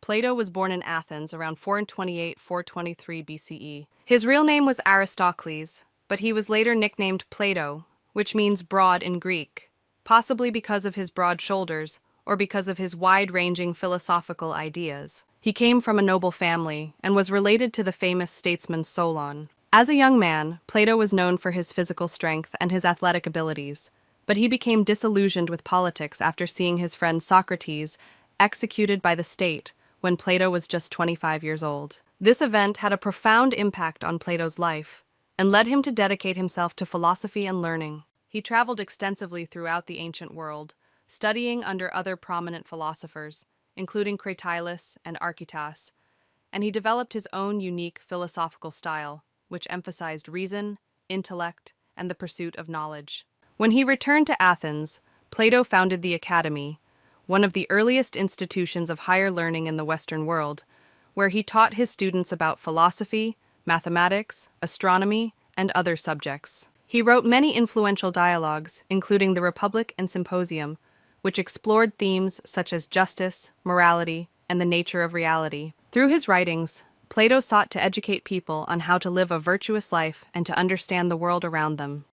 Plato was born in Athens around 428–423 BCE. His real name was Aristocles, but he was later nicknamed Plato, which means broad in Greek, possibly because of his broad shoulders or because of his wide-ranging philosophical ideas. He came from a noble family and was related to the famous statesman Solon. As a young man, Plato was known for his physical strength and his athletic abilities, but he became disillusioned with politics after seeing his friend Socrates executed by the state when Plato was just 25 years old. This event had a profound impact on Plato's life and led him to dedicate himself to philosophy and learning. He traveled extensively throughout the ancient world, studying under other prominent philosophers, including Cratylus and Archytas, and he developed his own unique philosophical style, which emphasized reason, intellect, and the pursuit of knowledge. When he returned to Athens, Plato founded the Academy, one of the earliest institutions of higher learning in the Western world, where he taught his students about philosophy, mathematics, astronomy, and other subjects. He wrote many influential dialogues, including the Republic and Symposium, which explored themes such as justice, morality, and the nature of reality. Through his writings, Plato sought to educate people on how to live a virtuous life and to understand the world around them.